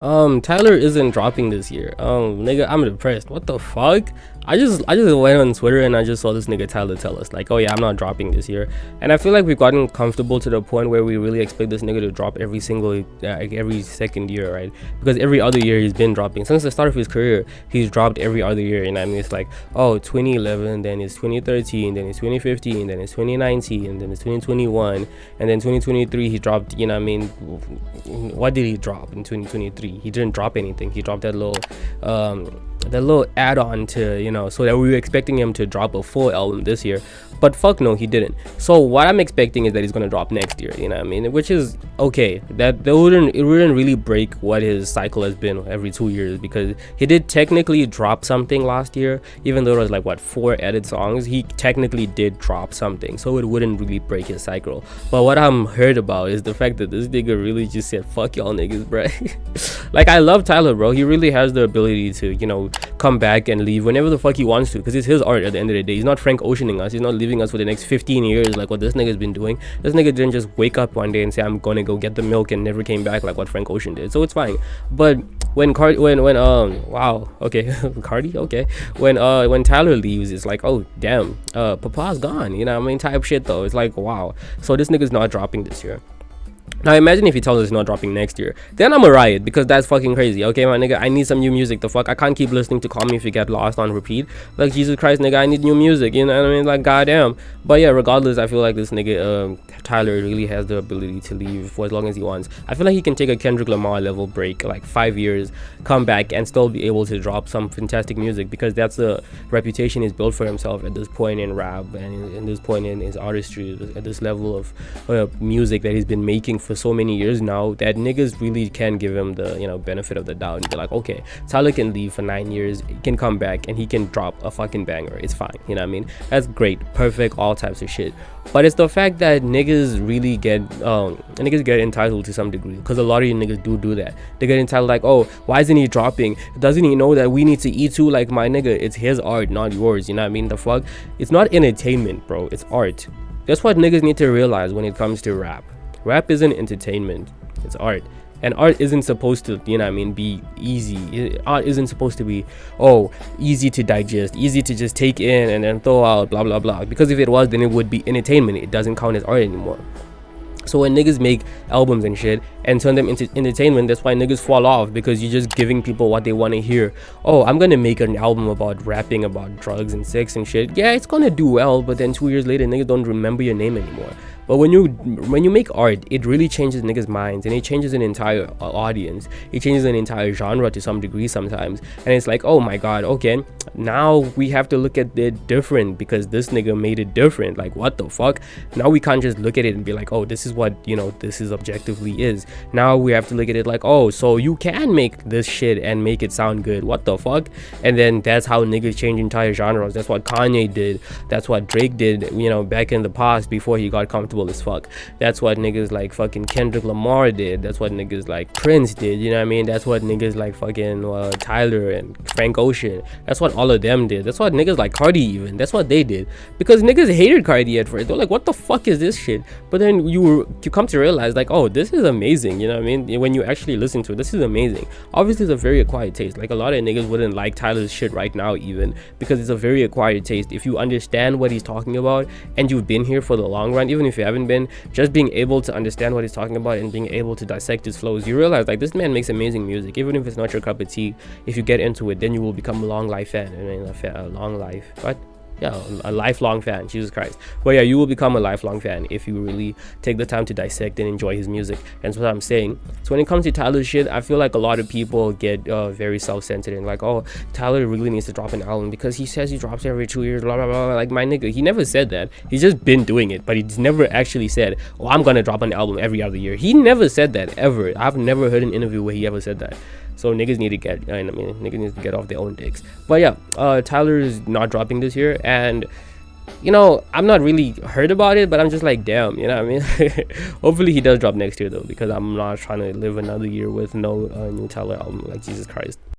Tyler isn't dropping this year. Nigga, I'm depressed. What the fuck? I just went on Twitter and I just saw this nigga Tyler tell us like, oh yeah, I'm not dropping this year. And I feel like we've gotten comfortable to the point where we really expect this nigga to drop every single like every second year, right? Because every other year he's been dropping since the start of his career. He's dropped every other year, and I mean it's like, oh, 2011, then it's 2013, then it's 2015, then it's 2019, and then it's 2021, and then 2023 he dropped. You know what I mean? What did he drop in 2023? He didn't drop anything. He dropped that little add-on to, you know, so that we were expecting him to drop a full album this year, but fuck no, he didn't. So what I'm expecting is that he's gonna drop next year, you know what I mean, which is okay. It wouldn't really break what his cycle has been every 2 years, because he did technically drop something last year. Even though it was like, what, 4 edit songs, he technically did drop something, so it wouldn't really break his cycle. But what I'm heard about is the fact that this nigga really just said fuck y'all niggas, bruh. Like, I love Tyler, bro. He really has the ability to, you know, come back and leave whenever the fuck he wants to, because it's his art at the end of the day. He's not Frank Oceaning us. He's not leaving us for the next 15 years like what this nigga's been doing. This nigga didn't just wake up one day and say I'm gonna go get the milk and never came back like what Frank Ocean did. So it's fine. But when wow, okay, Cardi, okay, when Tyler leaves, it's like, oh damn, Papa's gone, you know what I mean, type shit though. It's like, wow. So this nigga's not dropping this year. Now imagine if he tells us he's not dropping next year, then I'm a riot, because that's fucking crazy. Okay, my nigga, I need some new music. The fuck, I can't keep listening to Call Me If You Get Lost on repeat. Like, Jesus Christ, nigga, I need new music, you know what I mean? Like, goddamn. But yeah, regardless, I feel like this nigga Tyler really has the ability to leave for as long as he wants. I feel like he can take a Kendrick Lamar level break, like 5 years, come back and still be able to drop some fantastic music, because that's the reputation he's built for himself at this point in rap and in this point in his artistry, at this level of music that he's been making for so many years now, that niggas really can give him the, you know, benefit of the doubt and be like, okay, Tyler can leave for 9 years, he can come back and he can drop a fucking banger. It's fine, you know what I mean? That's great, perfect, all types of shit. But it's the fact that niggas really get entitled to some degree, because a lot of you niggas do that. They get entitled like, oh, why isn't he dropping? Doesn't he know that we need to eat too? Like, my nigga, it's his art, not yours, you know what I mean? The fuck? It's not entertainment, bro, it's art. That's what niggas need to realize when it comes to rap. Rap isn't entertainment, it's art. And art isn't supposed to, you know what I mean, be easy. Art isn't supposed to be, oh, easy to digest, easy to just take in and then throw out, blah blah blah. Because if it was, then it would be entertainment. It doesn't count as art anymore. So when niggas make albums and shit and turn them into entertainment, that's why niggas fall off, because you're just giving people what they want to hear. Oh, I'm gonna make an album about rapping about drugs and sex and shit. Yeah, it's gonna do well, but then 2 years later, niggas don't remember your name anymore. But when you make art, it really changes niggas' minds, and it changes an entire audience. It changes an entire genre to some degree sometimes. And it's like, oh my god, okay, now we have to look at it different because this nigga made it different. Like, what the fuck? Now we can't just look at it and be like, oh, this is what, you know, this is objectively is. Now we have to look at it like, oh, so you can make this shit and make it sound good. What the fuck? And then that's how niggas change entire genres. That's what Kanye did. That's what Drake did, you know, back in the past before he got comfortable as fuck. That's what niggas like fucking Kendrick Lamar did. That's what niggas like Prince did, you know what I mean? That's what niggas like fucking Tyler and Frank Ocean, that's what all of them did. That's what niggas like Cardi even, that's what they did. Because niggas hated Cardi at first. They're like, what the fuck is this shit? But then you come to realize like, oh, this is amazing, you know what I mean? When you actually listen to it, this is amazing. Obviously it's a very acquired taste. Like, a lot of niggas wouldn't like Tyler's shit right now even, because it's a very acquired taste. If you understand what he's talking about and you've been here for the long run, even if you haven't been, just being able to understand what he's talking about and being able to dissect his flows, you realize like this man makes amazing music. Even if it's not your cup of tea, if you get into it, then you will become a long life fan. I mean, a long life, what? Yeah, a lifelong fan, Jesus Christ. But yeah, you will become a lifelong fan if you really take the time to dissect and enjoy his music. And that's what I'm saying. So when it comes to Tyler's shit, I feel like a lot of people get very self-centered and like, oh, Tyler really needs to drop an album because he says he drops every 2 years, blah blah blah. Like, my nigga, he never said that. He's just been doing it, but he's never actually said, oh, I'm gonna drop an album every other year. He never said that, ever. I've never heard an interview where he ever said that. So niggas need to get, niggas need to get off their own dicks. But yeah, Tyler is not dropping this year, and you know, I'm not really heard about it, but I'm just like, damn, you know what I mean? Hopefully he does drop next year though, because I'm not trying to live another year with no new Tyler album. Like, Jesus Christ.